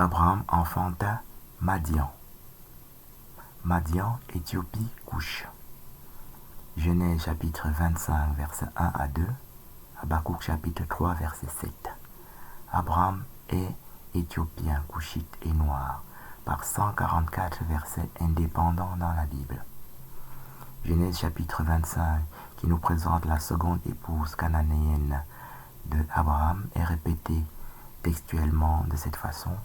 Abraham enfanta Madian. Madian, Éthiopie, Couche. Genèse chapitre 25, versets 1 à 2. Habakkuk chapitre 3, verset 7. Abraham est éthiopien, couchite et noir, par 144 versets indépendants dans la Bible. Genèse chapitre 25, qui nous présente la seconde épouse cananéenne de Abraham, est répété textuellement de cette façon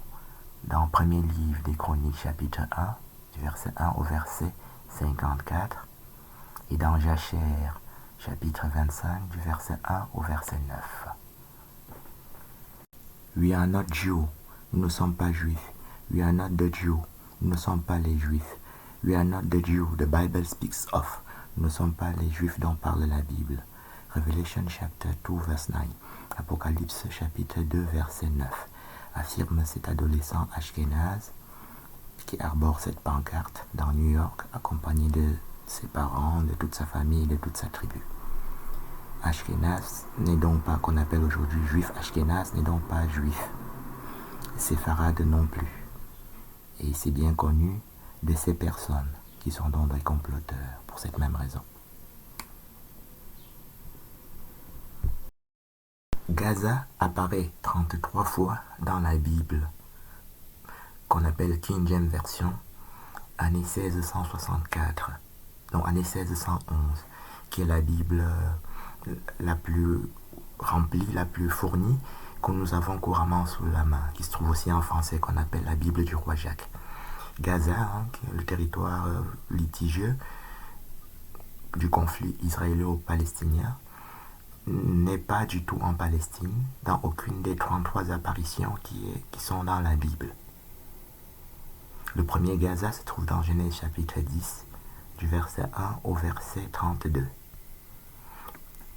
dans le premier livre des Chroniques chapitre 1, du verset 1 au verset 54, et dans Jachère chapitre 25, du verset 1 au verset 9. We are not Jew, nous ne sommes pas juifs. We are not the Jew, nous ne sommes pas les juifs. We are not the Jew, the Bible speaks of, nous ne sommes pas les juifs dont parle la Bible. Revelation chapter 2 verse 9, Apocalypse chapitre 2 verset 9, affirme cet adolescent ashkénaze qui arbore cette pancarte dans New York, accompagné de ses parents, de toute sa famille, de toute sa tribu. Ashkénaze n'est donc pas, qu'on appelle aujourd'hui juif ashkénaze, n'est donc pas juif. Séfarade non plus. Et c'est bien connu de ces personnes qui sont donc des comploteurs pour cette même raison. Gaza apparaît 33 fois dans la Bible, qu'on appelle King James Version, année 1664, donc année 1611, qui est la Bible la plus remplie, la plus fournie, que nous avons couramment sous la main, qui se trouve aussi en français, qu'on appelle la Bible du roi Jacques. Gaza, le territoire litigieux du conflit israélo-palestinien, n'est pas du tout en Palestine, dans aucune des 33 apparitions qui sont dans la Bible. Le premier Gaza se trouve dans Genèse chapitre 10, du verset 1 au verset 32.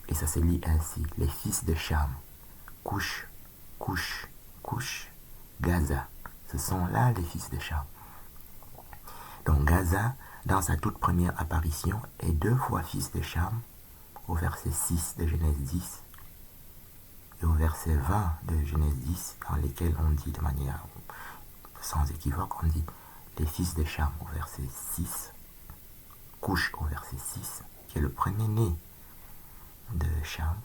Et ça se lit ainsi: les fils de Cham, Couche, Couche, Couche, Gaza. Ce sont là les fils de Cham. Donc Gaza, dans sa toute première apparition, est 2 fois fils de Cham, au verset 6 de Genèse 10 et au verset 20 de Genèse 10, dans lesquels on dit de manière sans équivoque, on dit les fils de Cham au verset 6, Couche au verset 6, qui est le premier-né de Cham.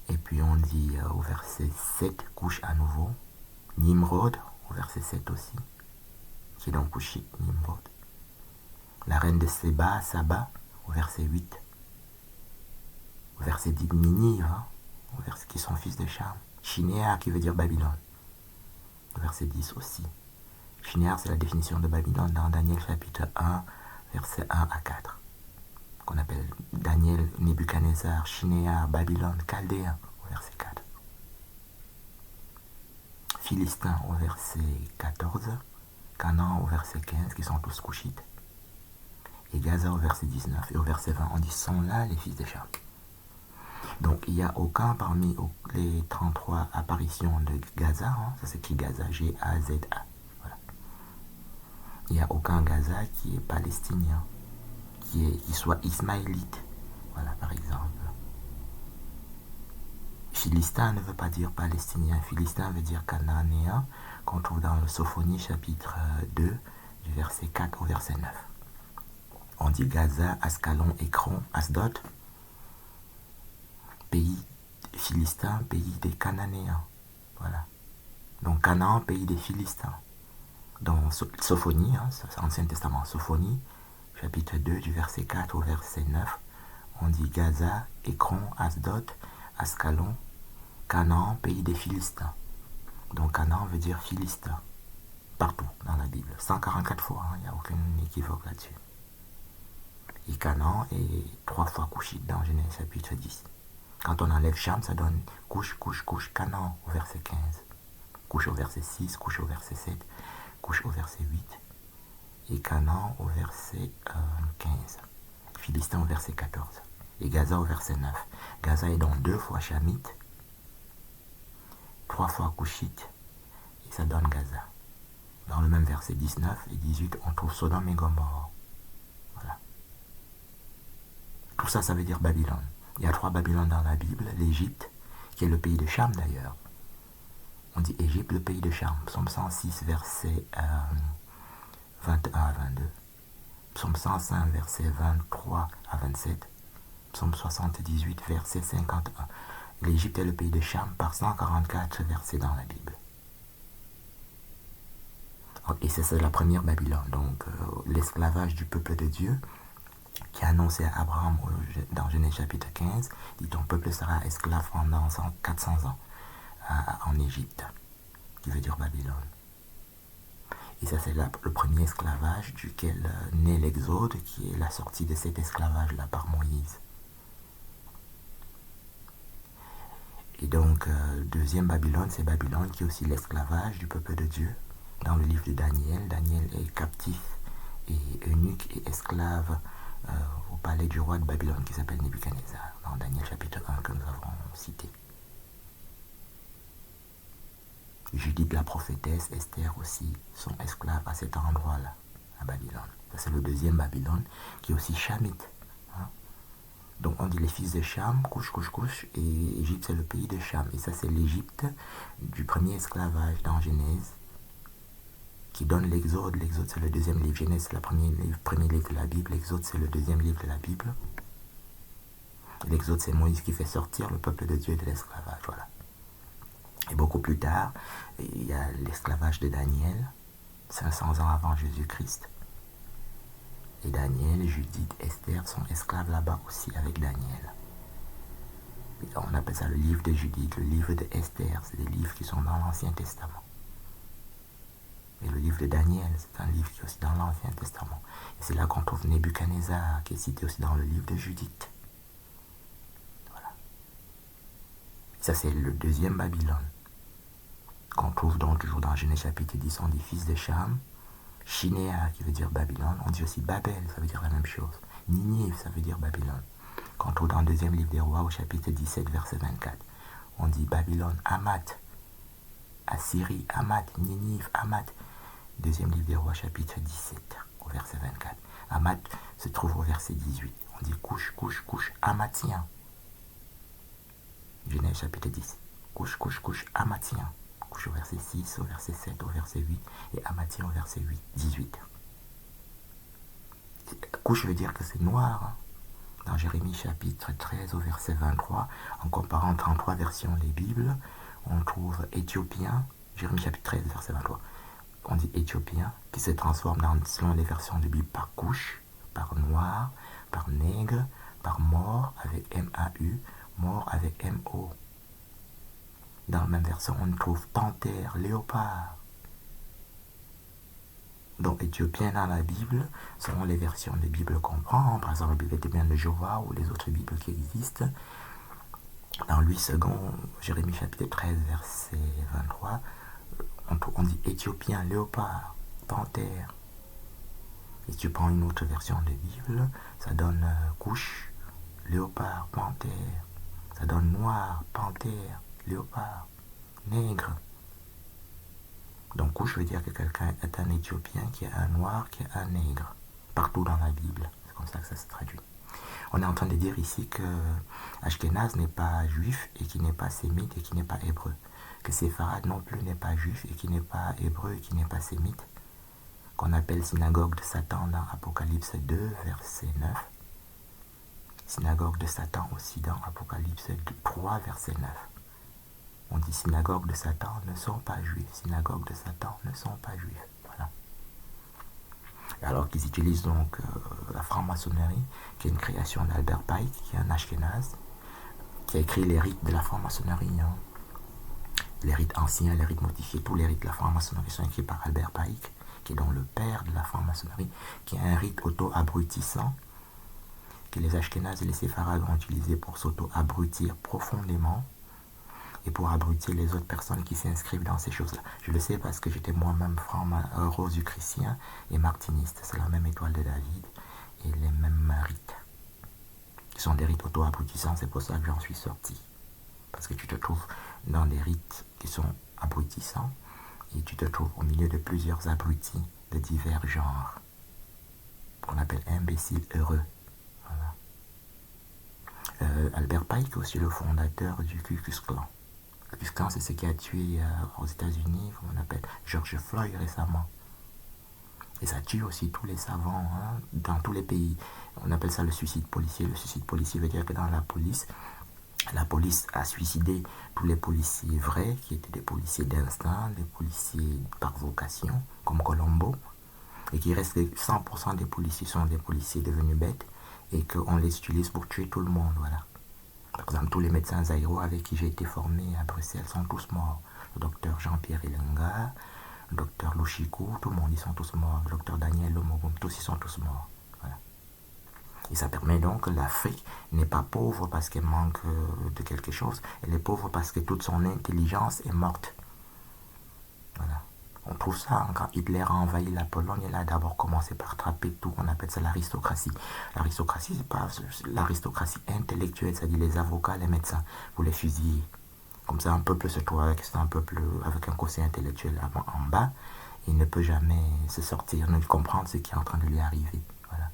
Et puis on dit au verset 7, Couche à nouveau, Nimrod au verset 7 aussi, qui est donc Couchite, Nimrod. La reine de Séba, Saba, au verset 8. Au verset 10, Ninive, au verset qui sont fils de Cham. Shinéar, qui veut dire Babylone. Au verset 10 aussi. Shinéar, c'est la définition de Babylone dans Daniel chapitre 1, verset 1 à 4. Qu'on appelle Daniel, Nebuchadnezzar, Shinéar, Babylone, Chaldéen, au verset 4. Philistins, au verset 14. Canaan, au verset 15, qui sont tous couchites. Et Gaza au verset 19 et au verset 20, on dit sont là les fils de Cham. Donc il n'y a aucun parmi les 33 apparitions de Gaza, ça s'écrit Gaza, G-A-Z-A. Voilà. Il n'y a aucun Gaza qui est palestinien, qui soit ismaélite. Voilà, par exemple. Philistin ne veut pas dire palestinien, Philistin veut dire cananéen, qu'on trouve dans le Sophonie chapitre 2, du verset 4 au verset 9. On dit Gaza, Ascalon, Écron, Asdod, pays philistin, pays des Cananéens. Voilà. Donc Canaan, pays des Philistins. Dans Sophonie, Ancien Testament, Sophonie, chapitre 2, du verset 4 au verset 9, on dit Gaza, Écron, Asdod, Ascalon, Canaan, pays des Philistins. Donc Canaan veut dire Philistin, partout dans la Bible. 144 fois, il n'y a aucun équivoque là-dessus. Et Canaan est 3 fois couchite dans Genèse chapitre 10. Quand on enlève Cham, ça donne couche, couche, couche, Canaan au verset 15. Couche au verset 6, couche au verset 7, couche au verset 8. Et Canaan au verset 15. Philistin au verset 14. Et Gaza au verset 9. Gaza est donc 2 fois chamite, 3 fois couchite, et ça donne Gaza. Dans le même verset 19 et 18, on trouve Sodome et Gomorrhe. Voilà. Tout ça, ça veut dire Babylone. Il y a 3 Babylones dans la Bible. L'Égypte, qui est le pays de Cham d'ailleurs. On dit Égypte, le pays de Cham. Psaume 106, versets 21 à 22. Psaume 105, versets 23 à 27. Psaume 78, verset 51. L'Égypte est le pays de Cham par 144 versets dans la Bible. Et c'est la première Babylone, donc l'esclavage du peuple de Dieu, qui est annoncé à Abraham dans Genèse chapitre 15, dit ton peuple sera esclave pendant 400 ans en Égypte, qui veut dire Babylone. Et ça c'est le premier esclavage duquel naît l'Exode, qui est la sortie de cet esclavage-là par Moïse. Et donc, deuxième Babylone, c'est Babylone qui est aussi l'esclavage du peuple de Dieu. Dans le livre de Daniel, Daniel est captif et eunuque et esclave au palais du roi de Babylone qui s'appelle Nebuchadnezzar, dans Daniel chapitre 1 que nous avons cité. Judith la prophétesse, Esther aussi sont esclaves à cet endroit-là, à Babylone. Ça c'est le deuxième Babylone qui est aussi chamite. Donc on dit les fils de Cham, couche, et Égypte c'est le pays de Cham. Et ça c'est l'Égypte du premier esclavage dans Genèse, qui donne l'Exode. L'Exode c'est le deuxième livre. Genèse c'est le premier livre de la Bible. L'Exode c'est le deuxième livre de la Bible. L'Exode c'est Moïse qui fait sortir le peuple de Dieu de l'esclavage. Voilà. Et beaucoup plus tard, il y a l'esclavage de Daniel, 500 ans avant Jésus-Christ. Et Daniel, Judith, Esther sont esclaves là-bas aussi avec Daniel. Et on appelle ça le livre de Judith, le livre de Esther. C'est des livres qui sont dans l'Ancien Testament. Et le livre de Daniel, c'est un livre qui est aussi dans l'Ancien Testament. Et c'est là qu'on trouve Nebuchadnezzar, qui est cité aussi dans le livre de Judith. Voilà. Et ça, c'est le deuxième Babylone, qu'on trouve donc toujours dans Genèse chapitre 10, on dit fils de Cham. Shinéa, qui veut dire Babylone. On dit aussi Babel, ça veut dire la même chose. Ninive, ça veut dire Babylone. Qu'on trouve dans le deuxième livre des rois, au chapitre 17, verset 24. On dit Babylone, Hamath. Assyrie, Hamath. Ninive, Hamath. Deuxième livre des rois, chapitre 17, au verset 24. Hamath se trouve au verset 18. On dit couche, Hamathien. Genèse chapitre 10. Couche, Hamathien. Couche au verset 6, au verset 7, au verset 8, et Hamathien au verset 18. Couche veut dire que c'est noir. Dans Jérémie chapitre 13, au verset 23, en comparant 33 versions des Bibles, on trouve Éthiopien, Jérémie chapitre 13, verset 23. On dit Éthiopien, qui se transforme selon les versions de Bible par couche, par noir, par nègre, par mort avec M-A-U, mort avec M-O. Dans la même version, on trouve panthère, léopard. Donc, éthiopien dans la Bible, selon les versions des Bibles qu'on prend, par exemple la Bible éthiopienne de Jéhovah ou les autres Bibles qui existent. Dans Louis II, Jérémie chapitre 13, verset 23, on dit éthiopien, léopard, panthère. Et tu prends une autre version de Bible, ça donne couche, léopard, panthère. Ça donne noir, panthère, léopard, nègre. Donc couche veut dire que quelqu'un est un Éthiopien, qui est un noir, qui est un nègre. Partout dans la Bible. C'est comme ça que ça se traduit. On est en train de dire ici que Ashkenaz n'est pas juif et qui n'est pas sémite et qui n'est pas hébreu. Que Séfarad non plus n'est pas juif et qui n'est pas hébreu et qui n'est pas sémite. Qu'on appelle synagogue de Satan dans Apocalypse 2, verset 9. Synagogue de Satan aussi dans Apocalypse 3, verset 9. On dit synagogue de Satan ne sont pas juifs. Synagogue de Satan ne sont pas juifs. Voilà. Alors qu'ils utilisent donc la franc-maçonnerie, qui est une création d'Albert Pike, qui est un Ashkenaz, qui a écrit les rites de la franc-maçonnerie. Les rites anciens, les rites modifiés, tous les rites de la franc-maçonnerie sont écrits par Albert Pike, qui est donc le père de la franc-maçonnerie, qui est un rite auto-abrutissant, que les Ashkénazes et les Séfarades ont utilisé pour s'auto-abrutir profondément et pour abrutir les autres personnes qui s'inscrivent dans ces choses-là. Je le sais parce que j'étais moi-même rosicrucien et martiniste. C'est la même étoile de David et les mêmes rites. Qui sont des rites auto-abrutissants, c'est pour ça que j'en suis sorti. Parce que tu te trouves dans des rites qui sont abrutissants et tu te trouves au milieu de plusieurs abrutis de divers genres, qu'on appelle imbéciles heureux. Voilà. Albert Pike est aussi le fondateur du Ku Klux Klan. Le Ku Klux Klan, c'est ce qui a tué aux États-Unis, comme on appelle George Floyd récemment. Et ça tue aussi tous les savants dans tous les pays. On appelle ça le suicide policier. Le suicide policier veut dire que dans la police a suicidé tous les policiers vrais, qui étaient des policiers d'instinct, des policiers par vocation, comme Colombo, et qu'il reste que 100% des policiers sont des policiers devenus bêtes, et qu'on les utilise pour tuer tout le monde, voilà. Par exemple, tous les médecins zaïrois avec qui j'ai été formé à Bruxelles sont tous morts. Le docteur Jean-Pierre Elenga, le docteur Louchikou, tout le monde, ils sont tous morts. Le docteur Daniel Lomogum, tous ils sont tous morts. Voilà. Et ça permet donc que l'Afrique n'est pas pauvre parce qu'elle manque de quelque chose. Elle est pauvre parce que toute son intelligence est morte. Voilà. On trouve ça quand Hitler a envahi la Pologne. Il a d'abord commencé par trapper tout, on appelle ça l'aristocratie. L'aristocratie, c'est pas l'aristocratie intellectuelle, c'est-à-dire les avocats, les médecins. Vous les fusillez. Comme ça, un peuple se trouve avec un peuple avec un quotient intellectuel en bas. Il ne peut jamais se sortir, ne comprendre ce qui est en train de lui arriver. Voilà.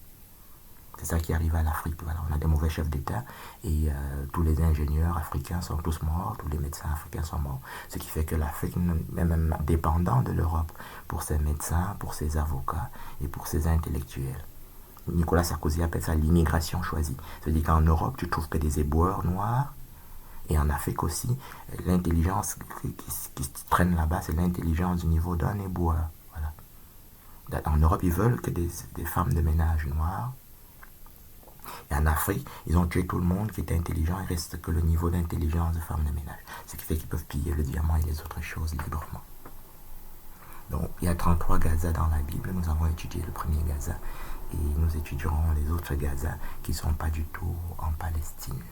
C'est ça qui arrive à l'Afrique. Voilà. On a des mauvais chefs d'État et tous les ingénieurs africains sont tous morts, tous les médecins africains sont morts. Ce qui fait que l'Afrique est même dépendant de l'Europe pour ses médecins, pour ses avocats et pour ses intellectuels. Nicolas Sarkozy appelle ça l'immigration choisie. C'est-à-dire qu'en Europe, tu trouves que des éboueurs noirs. Et en Afrique aussi, l'intelligence qui traîne là-bas, c'est l'intelligence du niveau d'un éboueur. Voilà. En Europe, ils veulent que des femmes de ménage noires. Et en Afrique, ils ont tué tout le monde qui était intelligent. Il reste que le niveau d'intelligence de femmes de ménage. Ce qui fait qu'ils peuvent piller le diamant et les autres choses librement. Donc, il y a 33 Gaza dans la Bible. Nous avons étudié le premier Gaza. Et nous étudierons les autres Gaza qui ne sont pas du tout en Palestine.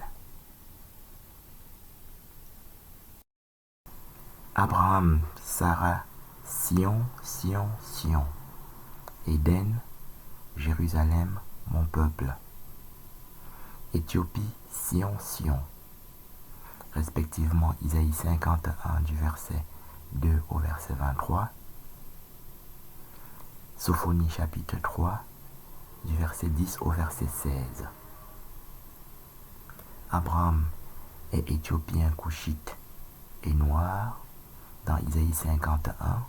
Abraham, Sarah, Sion, Sion, Sion. Éden, Jérusalem, mon peuple. Éthiopie, Sion, Sion. Respectivement Isaïe 51 du verset 2 au verset 23. Sophonie chapitre 3 du verset 10 au verset 16. Abraham est éthiopien couchite et noir dans Isaïe 51,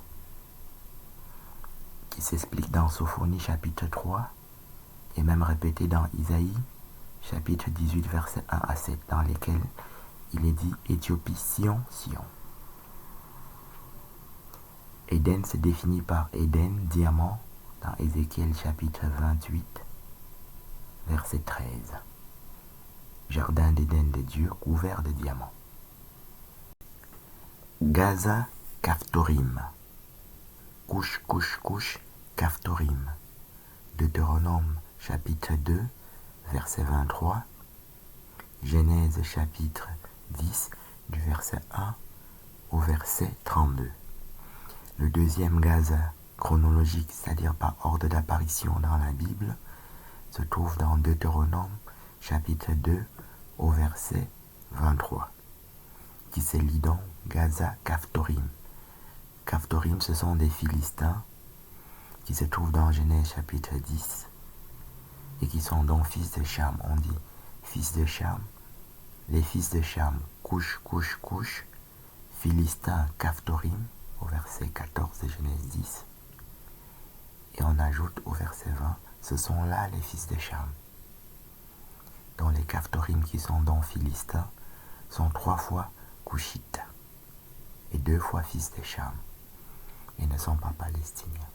qui s'explique dans Sophonie chapitre 3 et même répété dans Isaïe chapitre 18 verset 1 à 7, dans lesquels il est dit Éthiopie, Sion, Sion. Éden se définit par Éden, diamant, dans Ézéchiel chapitre 28 verset 13. Jardin d'Éden de Dieu couvert de diamants. Gaza, Caphtorim. Couche, couche, couche, Caphtorim. Deutéronome chapitre 2 verset 23. Genèse chapitre 10 du verset 1 au verset 32. Le deuxième Gaza chronologique, c'est-à-dire par ordre d'apparition dans la Bible, se trouve dans Deutéronome chapitre 2 au verset 23, qui se lit donc Gaza Caphtorim. Caphtorim, ce sont des Philistins qui se trouvent dans Genèse chapitre 10 et qui sont donc fils de Cham. On dit fils de Cham. Les fils de Cham, couche, couche, couche, Philistins, Caphtorim, au verset 14 de Genèse 10. Et on ajoute au verset 20, ce sont là les fils de Cham. Dont les Caphtorim qui sont donc Philistins sont 3 fois Couchites et 2 fois fils de Cham et ne sont pas palestiniens.